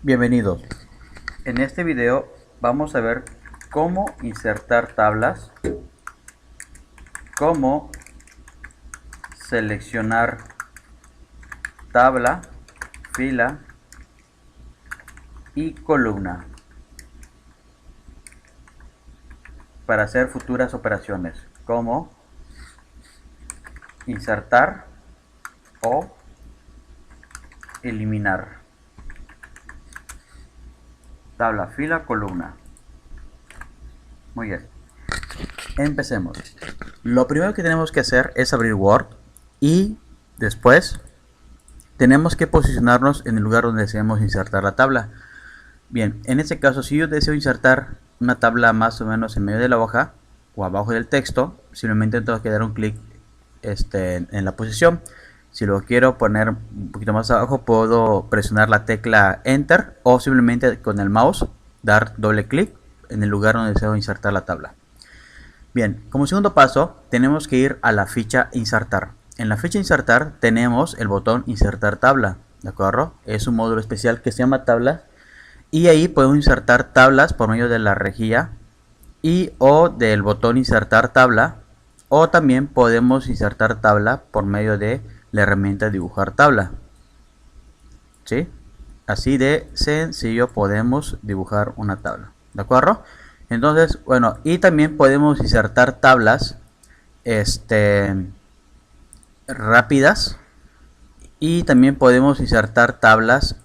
Bienvenidos. En este video vamos a ver cómo insertar tablas, cómo seleccionar tabla, fila y columna para hacer futuras operaciones, como insertar o eliminar tabla, fila, columna. Muy bien, empecemos. Lo primero que tenemos que hacer es abrir Word y después tenemos que posicionarnos en el lugar donde deseamos insertar la tabla. Bien, en este caso, si yo deseo insertar una tabla más o menos en medio de la hoja o abajo del texto, simplemente tengo que dar un clic en la posición. Si lo quiero poner un poquito más abajo, puedo presionar la tecla Enter o simplemente con el mouse dar doble clic en el lugar donde deseo insertar la tabla. Bien, como segundo paso tenemos que ir a la ficha Insertar. En la ficha Insertar tenemos el botón Insertar tabla, ¿de acuerdo? Es un módulo especial que se llama Tablas y ahí podemos insertar tablas por medio de la rejilla y o del botón Insertar tabla, o también podemos insertar tabla por medio de la herramienta Dibujar tabla. ¿Sí? Así de sencillo podemos dibujar una tabla, ¿de acuerdo? Entonces, bueno, y también podemos insertar tablas rápidas, y también podemos insertar tablas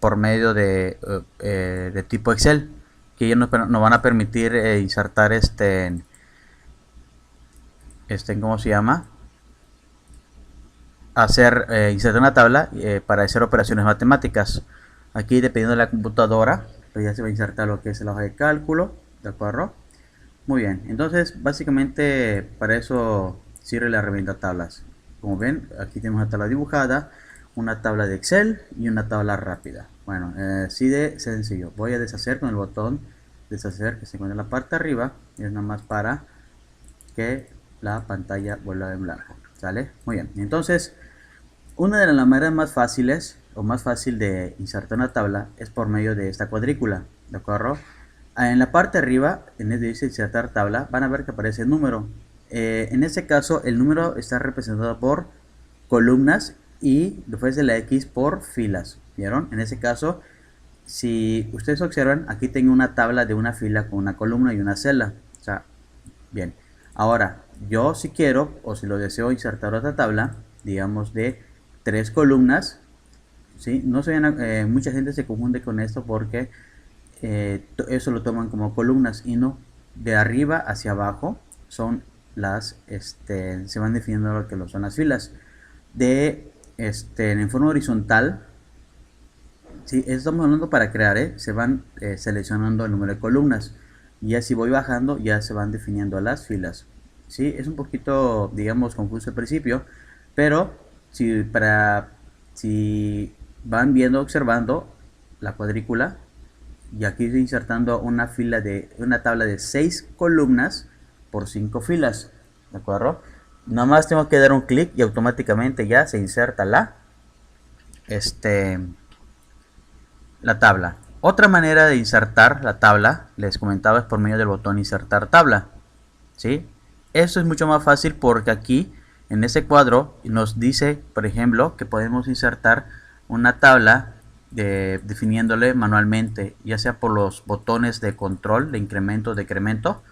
por medio de tipo Excel, que ellos nos van a permitir insertar ¿cómo se llama? Insertar una tabla para hacer operaciones matemáticas. Aquí, dependiendo de la computadora, pues ya se va a insertar lo que es la hoja de cálculo, ¿de acuerdo? Muy bien, entonces básicamente para eso sirve la herramienta tablas. Como ven, aquí tenemos una tabla dibujada, una tabla de Excel y una tabla rápida. Bueno, así de sencillo. Voy a deshacer con el botón deshacer que se encuentra en la parte de arriba, y es nada más para que la pantalla vuelva en blanco. ¿Sale? Muy bien, entonces una de las maneras más fáciles o más fácil de insertar una tabla es por medio de esta cuadrícula, ¿de acuerdo? En la parte de arriba, en el de dice insertar tabla, van a ver que aparece el número. En este caso, el número está representado por columnas y después de la X por filas. ¿Vieron? En este caso, si ustedes observan, aquí tengo una tabla de una fila con una columna y una celda. O sea, bien. Ahora, yo si quiero o si lo deseo insertar otra tabla, digamos de 3 columnas, ¿sí? No se vean, mucha gente se confunde con esto porque eso lo toman como columnas y no, de arriba hacia abajo son las, se van definiendo lo que son las filas. En forma horizontal, ¿sí? Estamos hablando para crear, se van seleccionando el número de columnas y así voy bajando, ya se van definiendo las filas. ¿Sí? Es un poquito, digamos, confuso al principio, pero si van viendo, observando la cuadrícula, y aquí estoy insertando una tabla de 6 columnas por 5 filas, ¿de acuerdo? Nada más tengo que dar un clic y automáticamente ya se inserta la tabla. Otra manera de insertar la tabla, les comentaba, es por medio del botón insertar tabla, ¿sí? Esto es mucho más fácil porque aquí en este cuadro nos dice, por ejemplo, que podemos insertar una tabla definiéndole manualmente, ya sea por los botones de control de incremento o decremento,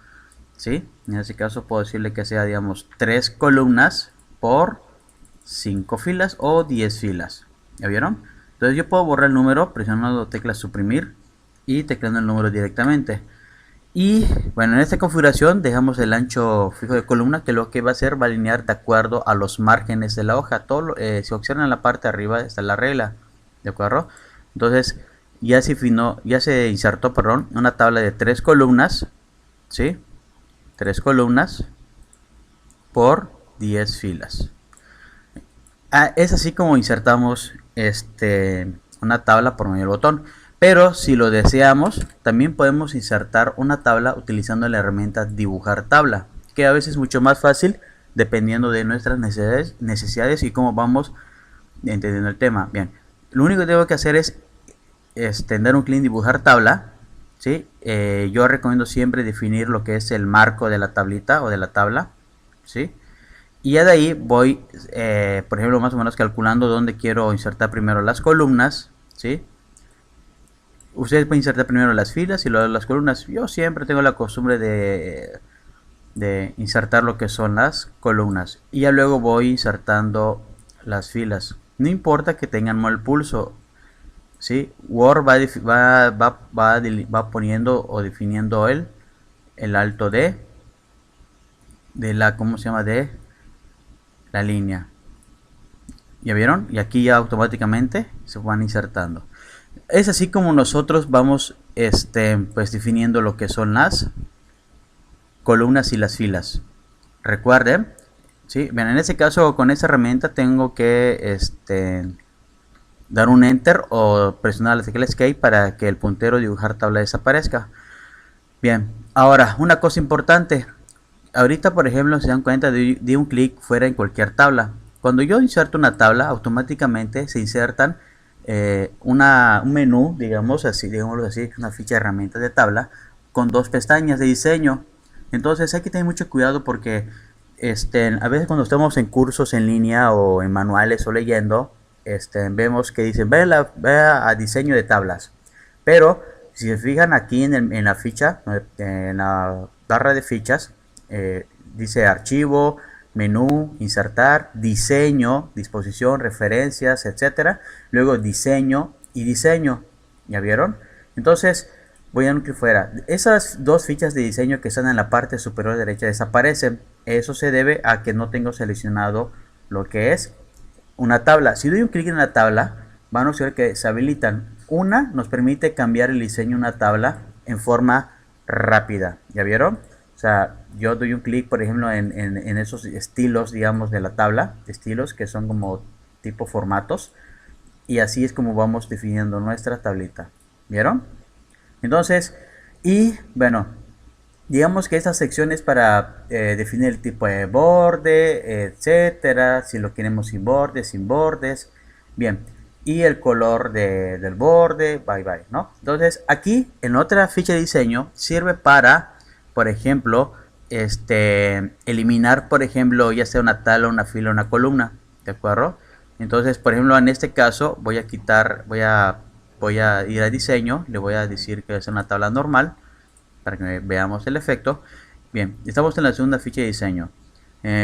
¿sí? En este caso puedo decirle que sea, digamos, 3 columnas por 5 filas o 10 filas. ¿Ya vieron? Entonces yo puedo borrar el número presionando la tecla suprimir y tecleando el número directamente. Y bueno, en esta configuración dejamos el ancho fijo de columna, que lo que va a hacer va a alinear de acuerdo a los márgenes de la hoja. Si observan en la parte de arriba está la regla, ¿de acuerdo? Entonces ya se insertó, perdón, una tabla de 3 columnas, ¿sí? 3 columnas por 10 filas. Es así como insertamos una tabla por medio del botón. Pero si lo deseamos, también podemos insertar una tabla utilizando la herramienta Dibujar tabla, que a veces es mucho más fácil dependiendo de nuestras necesidades y cómo vamos entendiendo el tema. Bien, lo único que tengo que hacer es dar un clic en dibujar tabla, ¿sí? Yo recomiendo siempre definir lo que es el marco de la tablita o de la tabla, ¿sí? Y ya de ahí voy, por ejemplo, más o menos calculando dónde quiero insertar primero las columnas, ¿sí? Ustedes pueden insertar primero las filas y luego las columnas. Yo siempre tengo la costumbre de insertar lo que son las columnas. Y ya luego voy insertando las filas. No importa que tengan mal pulso, ¿sí? Word va poniendo o definiendo el alto de la, ¿cómo se llama? De la línea. ¿Ya vieron? Y aquí ya automáticamente se van insertando. Es así como nosotros vamos pues definiendo lo que son las columnas y las filas. Recuerden, ¿sí? Bien, en este caso con esta herramienta tengo que dar un enter o presionar la tecla escape para que el puntero dibujar tabla desaparezca. Bien, ahora una cosa importante. Ahorita, por ejemplo, se dan cuenta de un clic fuera en cualquier tabla. Cuando yo inserto una tabla, automáticamente se insertan un menú, digámoslo así, una ficha de herramientas de tabla con dos pestañas de diseño. Entonces hay que tener mucho cuidado porque a veces cuando estamos en cursos en línea o en manuales o leyendo, vemos que dicen ve a diseño de tablas. Pero si se fijan aquí en la ficha, en la barra de fichas, dice archivo, menú, insertar, diseño, disposición, referencias, etcétera. Luego diseño y diseño. ¿Ya vieron? Entonces voy a dar un clic fuera. Esas dos fichas de diseño que están en la parte superior derecha desaparecen. Eso se debe a que no tengo seleccionado lo que es una tabla. Si doy un clic en la tabla, van a observar que se habilitan. Una nos permite cambiar el diseño de una tabla en forma rápida. ¿Ya vieron? O sea, yo doy un clic, por ejemplo, en esos estilos, digamos, de la tabla, estilos que son como tipo formatos, y así es como vamos definiendo nuestra tablita. ¿Vieron? Entonces, y bueno, digamos que esta sección es para definir el tipo de borde, etcétera, si lo queremos sin bordes, sin bordes, bien, y el color del borde, bye, ¿no? Entonces, aquí en otra ficha de diseño sirve para, por ejemplo, eliminar, por ejemplo, ya sea una tabla, una fila, una columna, ¿de acuerdo? Entonces, por ejemplo, en este caso voy a quitar, voy a ir a diseño, le voy a decir que es una tabla normal para que veamos el efecto. Bien, estamos en la segunda ficha de diseño.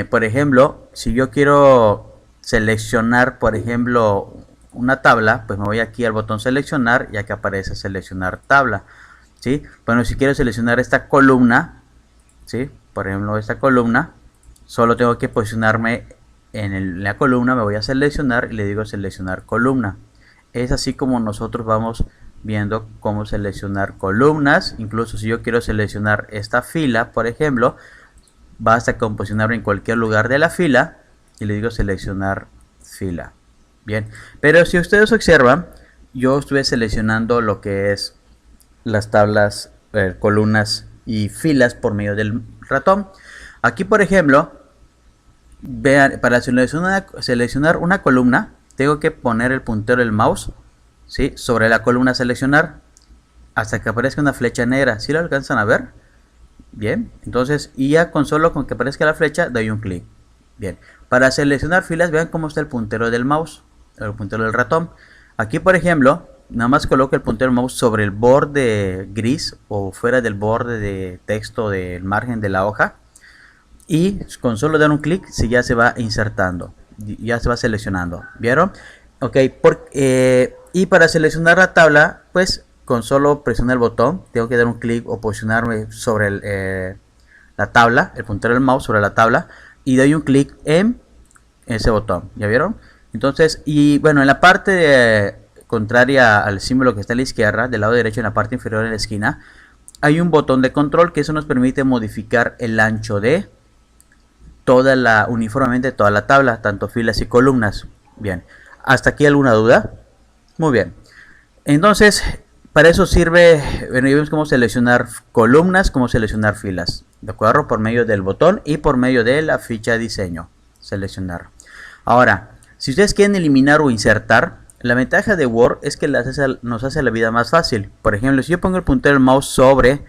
Por ejemplo, si yo quiero seleccionar, por ejemplo, una tabla, pues me voy aquí al botón seleccionar, ya que aparece seleccionar tabla, ¿sí? Bueno, si quiero seleccionar esta columna, ¿sí? Por ejemplo, esta columna, solo tengo que posicionarme en la columna, me voy a seleccionar y le digo seleccionar columna. Es así como nosotros vamos viendo cómo seleccionar columnas. Incluso si yo quiero seleccionar esta fila, por ejemplo, basta con posicionarme en cualquier lugar de la fila y le digo seleccionar fila. Bien, pero si ustedes observan, yo estuve seleccionando lo que es las tablas, columnas y filas por medio del ratón. Aquí, por ejemplo, vean, para seleccionar una columna, tengo que poner el puntero del mouse, ¿sí?, sobre la columna seleccionar hasta que aparezca una flecha negra. ¿Sí lo alcanzan a ver? Bien, entonces, y ya solo con que aparezca la flecha doy un clic. Bien, para seleccionar filas, vean cómo está el puntero del mouse, el puntero del ratón. Aquí, por ejemplo, nada más coloco el puntero del mouse sobre el borde gris o fuera del borde de texto del margen de la hoja, y con solo dar un clic ya se va insertando, ya se va seleccionando. ¿Vieron? Ok, y para seleccionar la tabla, pues con solo presionar el botón tengo que dar un clic o posicionarme sobre la tabla, el puntero del mouse sobre la tabla, y doy un clic en ese botón. ¿Ya vieron? Entonces, y bueno, en la parte contraria al símbolo que está a la izquierda, del lado derecho, en la parte inferior en la esquina, hay un botón de control que eso nos permite modificar el ancho de uniformemente toda la tabla, tanto filas y columnas. Bien, ¿hasta aquí alguna duda? Muy bien. Entonces, para eso sirve, bueno, ya vemos cómo seleccionar columnas, cómo seleccionar filas, ¿de acuerdo? Por medio del botón y por medio de la ficha de diseño, seleccionar. Ahora, si ustedes quieren eliminar o insertar, La ventaja de Word es que nos hace la vida más fácil. Por ejemplo, si yo pongo el puntero del mouse sobre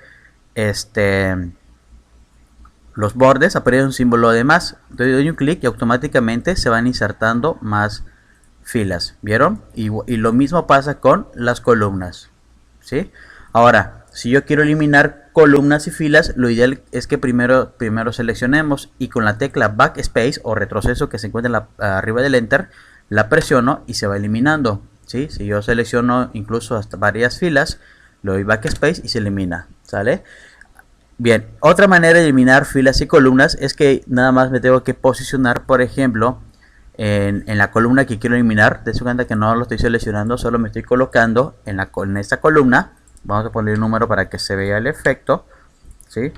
los bordes, aparece un símbolo de más. Entonces doy un clic y automáticamente se van insertando más filas. ¿Vieron? Y lo mismo pasa con las columnas. ¿Sí? Ahora, si yo quiero eliminar columnas y filas, lo ideal es que primero seleccionemos y con la tecla Backspace o retroceso que se encuentra arriba del Enter, la presiono y se va eliminando. ¿Sí? Si yo selecciono incluso hasta varias filas, le doy Backspace y se elimina. ¿Sale? Bien, otra manera de eliminar filas y columnas es que nada más me tengo que posicionar, por ejemplo, en la columna que quiero eliminar. De cuenta que no lo estoy seleccionando, solo me estoy colocando en esta columna. Vamos a poner un número para que se vea el efecto, ¿sí?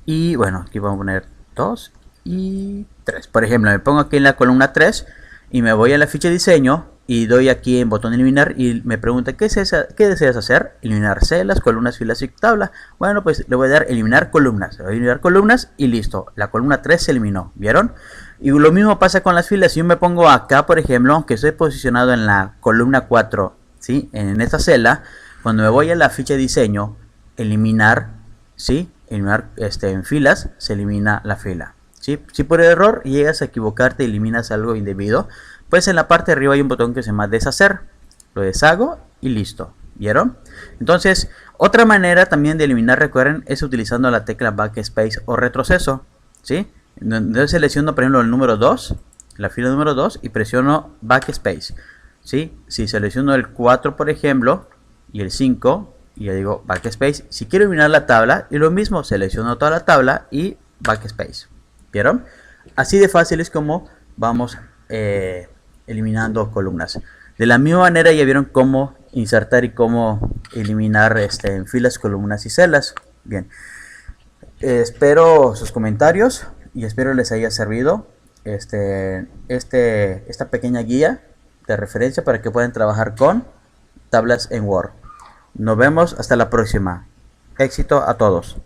Y bueno, aquí vamos a poner 2 y 3. Por ejemplo, me pongo aquí en la columna 3 y me voy a la ficha de diseño y doy aquí en botón eliminar y me pregunta ¿qué deseas hacer? Eliminar celdas, columnas, filas y tabla. Bueno, pues le voy a dar eliminar columnas. Le voy a eliminar columnas y listo. La columna 3 se eliminó. ¿Vieron? Y lo mismo pasa con las filas. Si yo me pongo acá, por ejemplo, aunque estoy posicionado en la columna 4, ¿sí? En esta celda, cuando me voy a la ficha de diseño, eliminar, ¿sí? Eliminar en filas, se elimina la fila. ¿Sí? Si por error llegas a equivocarte y eliminas algo indebido, pues en la parte de arriba hay un botón que se llama deshacer. Lo deshago y listo. ¿Vieron? Entonces, otra manera también de eliminar, recuerden, es utilizando la tecla Backspace o retroceso. ¿Sí? Entonces selecciono, por ejemplo, el número 2, la fila número 2 y presiono Backspace. ¿Sí? Si selecciono el 4, por ejemplo, y el 5, y le digo Backspace. Si quiero eliminar la tabla, y lo mismo, selecciono toda la tabla y Backspace. ¿Vieron? Así de fácil es como vamos eliminando columnas. De la misma manera ya vieron cómo insertar y cómo eliminar en filas, columnas y celdas. Bien, espero sus comentarios y espero les haya servido esta pequeña guía de referencia para que puedan trabajar con tablas en Word. Nos vemos hasta la próxima. Éxito a todos.